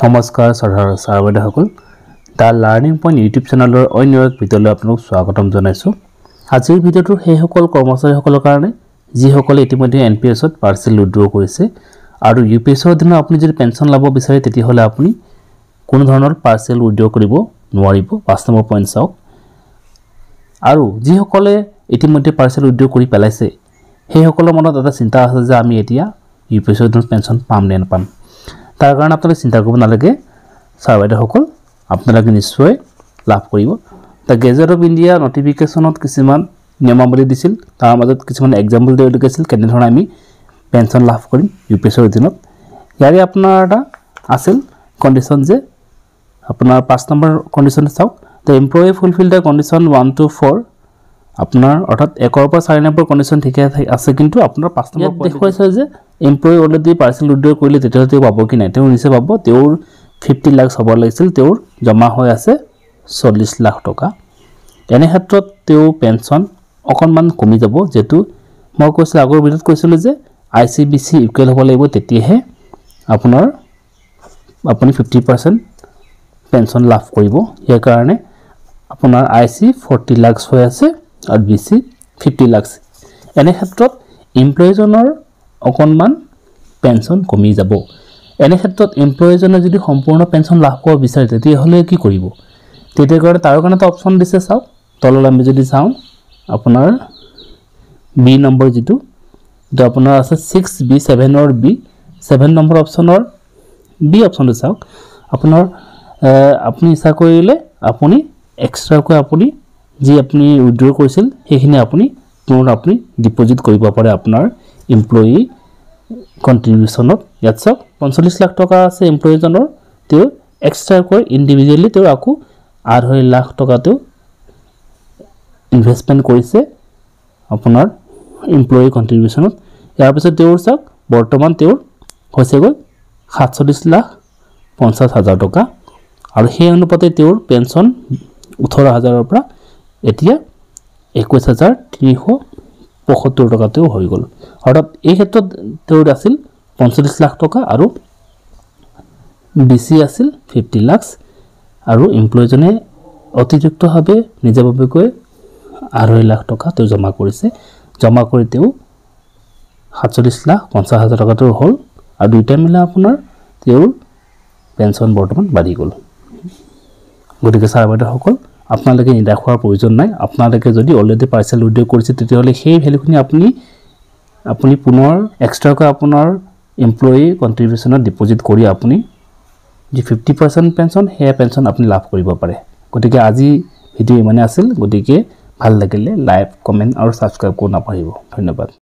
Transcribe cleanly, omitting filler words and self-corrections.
নমস্কাৰ ছাৰ বাইদেউসকল দা learning point YouTube চেনেলৰ অন্য এক ভিডিঅ'লৈ আপোনালোক স্বাগতম জনাইছোঁ। আজিৰ ভিডিঅ'টো সেইসকল কৰ্মচাৰীসকলৰ কাৰণে যিসকলে ইতিমধ্যে এনপিএছত পাৰ্চেল উইথড্ৰ কৰিছে আৰু ইউপিএছৰ অধীনত আপুনি যদি পেঞ্চন ল'ব বিচাৰে তেতিয়াহ'লে আপুনি কোনো ধৰণৰ পাৰ্চেল উইথড্ৰ কৰিব নোৱাৰিব। 5 নম্বৰ পইণ্ট চাওক। আৰু যিসকলে ইতিমধ্যে পাৰ্চেল উইথড্ৰ কৰি পেলাইছে সেইসকলৰ মনত এটা চিন্তা আছে যে আমি এতিয়া ইউপিএছৰ অধীনত পেঞ্চন পাম নে নাপাম। তাৰ কাৰণে আপোনালোকে চিন্তা কৰিব নালাগে ছাৰ বাইদেউসকল, আপোনালোকে নিশ্চয় লাভ কৰিব। দ্য গেজেট অফ ইণ্ডিয়া নটিফিকেশ্যনত কিছুমান নিয়মাৱলী দিছিল, তাৰ মাজত কিছুমান এক্সাম্পল দিয়া গৈছিল কেনেধৰণে আমি পেঞ্চন লাভ কৰিম ইউপিএছৰ অধীনত। ইয়াৰে আপোনাৰ এটা আছিল কণ্ডিশ্যন যে আপোনাৰ 5 নম্বৰ কণ্ডিশ্যন চাওক। The employee fulfil the condition 1 to 4 আপোনাৰ অৰ্থাৎ 1 পৰা 4 নম্বৰ কণ্ডিশ্যন ঠিকে আছে, কিন্তু আপোনাৰ 5 নম্বৰ দেখুৱাইছে যে এমপ্লয়ী অলৰেডি পাৰ্চেল উইথড্ৰ কৰিলে তেতিয়াহ'লে তেওঁ পাব কি নাই। তেওঁ নিশ্চয় পাব। তেওঁৰ 50 লাখ হ'ব লাগিছিল, তেওঁৰ জমা হৈ আছে 40 লাখ টকা। এনে ক্ষেত্ৰত তেওঁ পেঞ্চন অকণমান কমি যাব, যিহেতু মই কৈছিলোঁ আগৰ ভিডিঅ'ত কৈছিলোঁ যে ICBC ইকুৱেল হ'ব লাগিব, তেতিয়াহে আপুনি 50% পেঞ্চন লাভ কৰিব। ইয়াৰ কাৰণে আপোনাৰ IC 40 লাখ হৈ আছে আৰু BC 50 লাখ। এনে ক্ষেত্ৰত এমপ্লয়ীজনৰ অকণমান পেঞ্চন কমি যাব। এনে ক্ষেত্ৰত এমপ্লয়ীজনে যদি সম্পূৰ্ণ পেঞ্চন লাভ কৰিব বিচাৰে তেতিয়াহ'লে কি কৰিব? তেতিয়াহ'লে তাৰ কাৰণে এটা অপশ্যন দিছে চাওক। তললৈ আমি যদি চাওঁ আপোনাৰ বি নম্বৰ যিটো আপোনাৰ আছে 6B 7ৰ B 7 নম্বৰ অপশ্যনৰ বি অপশ্যনটো চাওক। আপোনাৰ আপুনি ইচ্ছা কৰিলে আপুনি এক্সট্ৰাকৈ আপুনি যি আপুনি উইথড্ৰ কৰিছিল সেইখিনি আপুনি ডিপজিট কৰিব পাৰে আপোনাৰ এমপ্লয়ী কণ্ট্ৰিবিউশ্যনত। ইয়াত চাওক 45 লাখ টকা আছে এমপ্লয়ীজনৰ, তেওঁ এক্সট্ৰাকৈ ইণ্ডিভিজুৱেলি তেওঁ আকৌ 2.5 লাখ টকা তেওঁ ইনভেষ্টমেণ্ট কৰিছে আপোনাৰ এমপ্লয়ী কণ্ট্ৰিবিউশ্যনত। ইয়াৰ পিছত তেওঁৰ চাওক বৰ্তমান তেওঁৰ হৈছেগৈ 47 লাখ 50 হাজাৰ টকা, আৰু সেই অনুপাতে তেওঁৰ পেঞ্চন 18,000ৰ পৰা এতিয়া 21,375 টকা তেওঁ হৈ গ'ল। অৰ্থাৎ এই ক্ষেত্ৰত তেওঁৰ আছিল 45 লাখ টকা আৰু BC আছিল 50 লাখ, আৰু এমপ্লয়ীজনে অতিৰিক্তভাৱে নিজাববীয়াকৈ 2.5 লাখ টকা তেওঁ জমা কৰিছে। জমা কৰি তেওঁ 47 লাখ 50 হাজাৰ টকা তেওঁৰ হ'ল, আৰু দুয়োটা মিলাই আপোনাৰ তেওঁৰ পেঞ্চন বৰ্তমান বাঢ়ি গ'ল। গতিকে ছাৰ বাইদেউসকল, আপোনালোকে নিৰাশ হোৱাৰ প্ৰয়োজন নাই। আপোনালোকে যদি অলৰেডি পাৰ্চেল উইথড্ৰ কৰিছে তেতিয়াহ'লে সেই ভেলুখিনি আপুনি পুনৰ এক্সট্ৰাকৈ আপোনাৰ এমপ্লয়ী কণ্ট্ৰিবিউশ্যনত ডিপজিট কৰি আপুনি যি 50% পেঞ্চন সেয়া পেঞ্চন আপুনি লাভ কৰিব পাৰে। গতিকে আজি ভিডিঅ' ইমানে আছিল। গতিকে ভাল লাগিলে লাইক, কমেণ্ট আৰু ছাবস্ক্ৰাইব কৰিব নাপাহৰিব। ধন্যবাদ।